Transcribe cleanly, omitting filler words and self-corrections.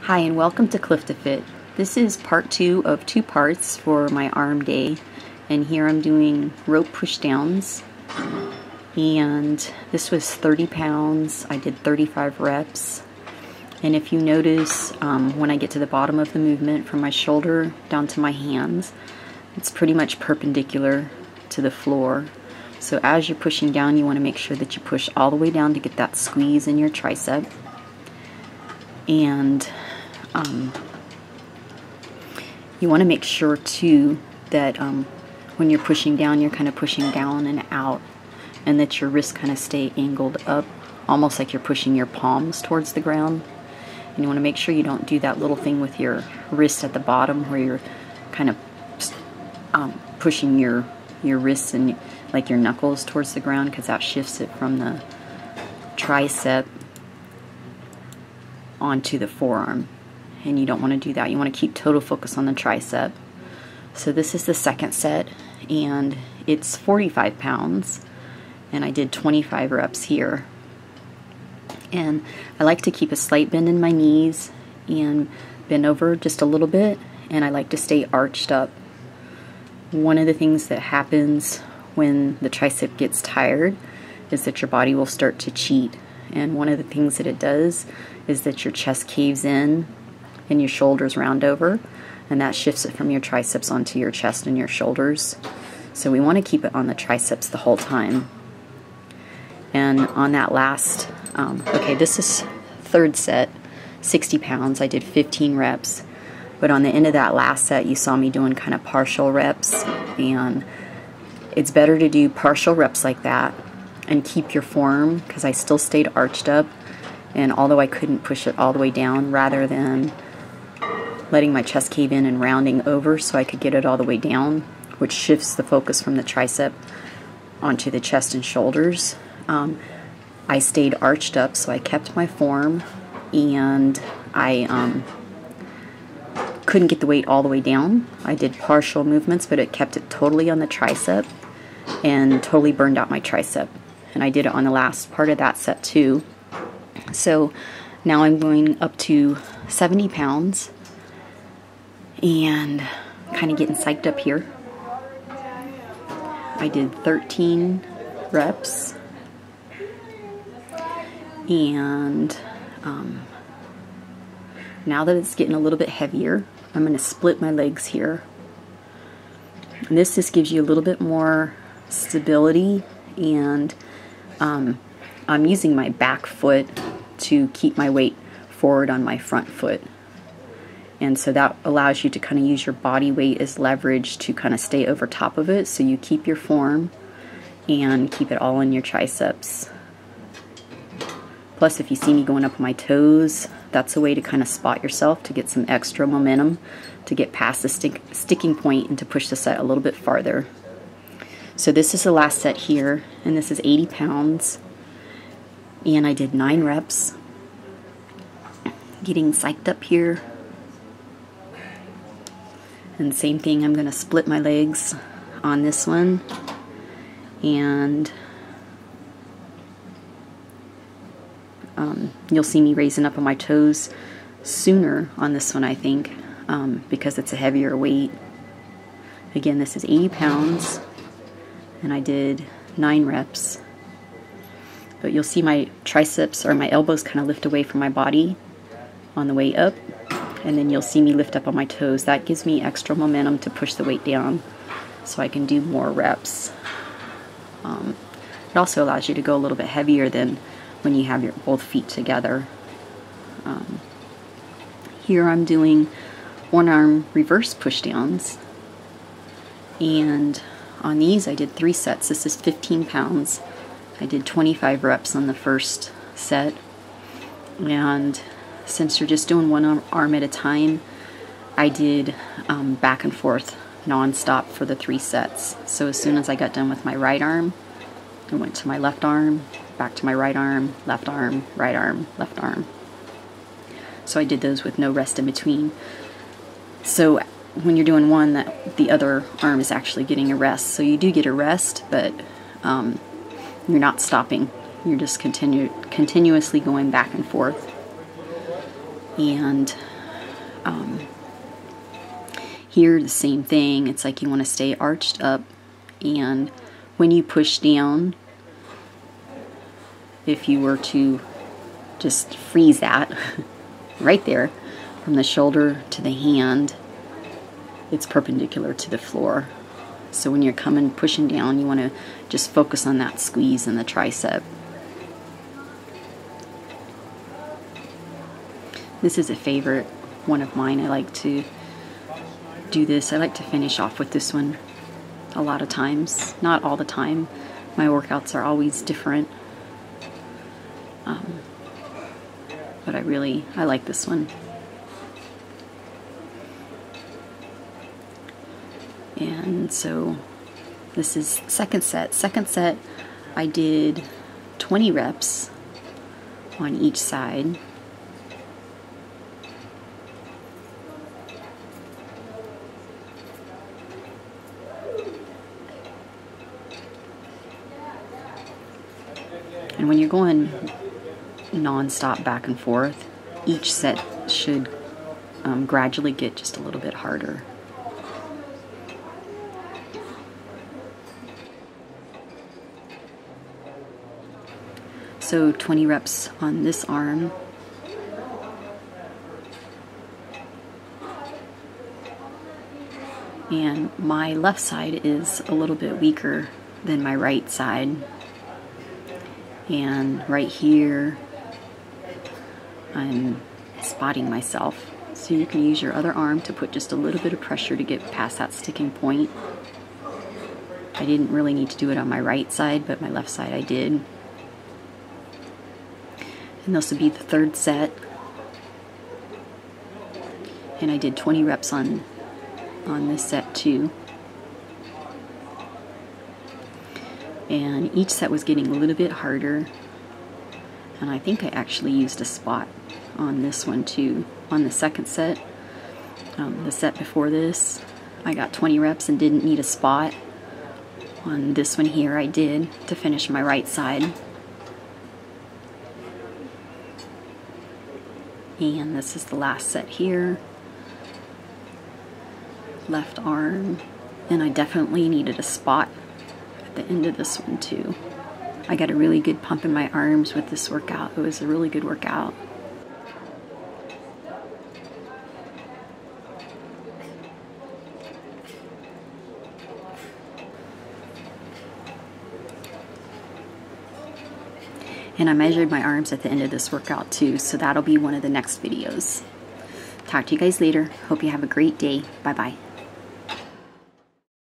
Hi and welcome to Clifta Fit. This is part 2 of 2 parts for my arm day, and here I'm doing rope push downs, and this was 30 pounds. I did 35 reps, and if you notice when I get to the bottom of the movement from my shoulder down to my hands, it's pretty much perpendicular to the floor. So as you're pushing down, you want to make sure that you push all the way down to get that squeeze in your tricep. And you want to make sure too that when you're pushing down, you're kind of pushing down and out, and that your wrists kind of stay angled up, almost like you're pushing your palms towards the ground. And you want to make sure you don't do that little thing with your wrist at the bottom where you're kind of pushing your wrists and like your knuckles towards the ground, because that shifts it from the tricep onto the forearm, and you don't want to do that. You want to keep total focus on the tricep. So this is the second set, and it's 45 pounds, and I did 25 reps here. And I like to keep a slight bend in my knees and bend over just a little bit, and I like to stay arched up. One of the things that happens when the tricep gets tired is that your body will start to cheat, and one of the things that it does is that your chest caves in and your shoulders round over, and that shifts it from your triceps onto your chest and your shoulders. So we want to keep it on the triceps the whole time. And on that last, okay, this is third set, 60 pounds. I did 15 reps, but on the end of that last set, you saw me doing kind of partial reps, and it's better to do partial reps like that and keep your form, because I still stayed arched up, and although I couldn't push it all the way down, rather than letting my chest cave in and rounding over so I could get it all the way down, which shifts the focus from the tricep onto the chest and shoulders, I stayed arched up, so I kept my form, and I couldn't get the weight all the way down. I did partial movements, but it kept it totally on the tricep and totally burned out my tricep. And I did it on the last part of that set too. So now I'm going up to 70 pounds and kind of getting psyched up here. I did 13 reps, and now that it's getting a little bit heavier, I'm going to split my legs here. And this just gives you a little bit more stability, and I'm using my back foot to keep my weight forward on my front foot. And so that allows you to kind of use your body weight as leverage to kind of stay over top of it, so you keep your form and keep it all in your triceps. Plus, if you see me going up on my toes, that's a way to kind of spot yourself, to get some extra momentum, to get past the sticking point and to push the set a little bit farther. So this is the last set here, and this is 80 pounds, and I did 9 reps. Getting psyched up here. And same thing, I'm going to split my legs on this one, and you'll see me raising up on my toes sooner on this one, I think, because it's a heavier weight. Again, this is 80 pounds, and I did 9 reps. But you'll see my triceps, or my elbows, kind of lift away from my body on the way up, and then you'll see me lift up on my toes. That gives me extra momentum to push the weight down so I can do more reps. It also allows you to go a little bit heavier than when you have your both feet together. Here I'm doing one arm reverse push downs, and on these I did 3 sets. This is 15 pounds. I did 25 reps on the first set, and since you're just doing one arm at a time, I did back and forth non-stop for the 3 sets. So as soon as I got done with my right arm, I went to my left arm, back to my right arm, left arm, right arm, left arm. So I did those with no rest in between. So when you're doing one, the other arm is actually getting a rest. So you do get a rest, but you're not stopping. You're just continuously going back and forth. And Here, the same thing. It's like you want to stay arched up, and when you push down, if you were to just freeze that right there, from the shoulder to the hand, it's perpendicular to the floor. So when you're pushing down, you want to just focus on that squeeze in the tricep. This is a favorite one of mine. I like to do this. I like to finish off with this one a lot of times. Not all the time. My workouts are always different. But I like this one. And so this is second set. Second set, I did 20 reps on each side. And when you're going non-stop back and forth, each set should gradually get just a little bit harder. So 20 reps on this arm. And my left side is a little bit weaker than my right side. And right here, I'm spotting myself. So you can use your other arm to put just a little bit of pressure to get past that sticking point. I didn't really need to do it on my right side, but my left side I did. And this will be the third set. And I did 20 reps on this set too. And each set was getting a little bit harder. And I think I actually used a spot on this one too. On the second set, the set before this, I got 20 reps and didn't need a spot. On this one here, I did to finish my right side. And this is the last set here. Left arm. And I definitely needed a spot at the end of this one too. I got a really good pump in my arms with this workout. It was a really good workout. And I measured my arms at the end of this workout too, so that'll be one of the next videos. Talk to you guys later. Hope you have a great day. Bye-bye.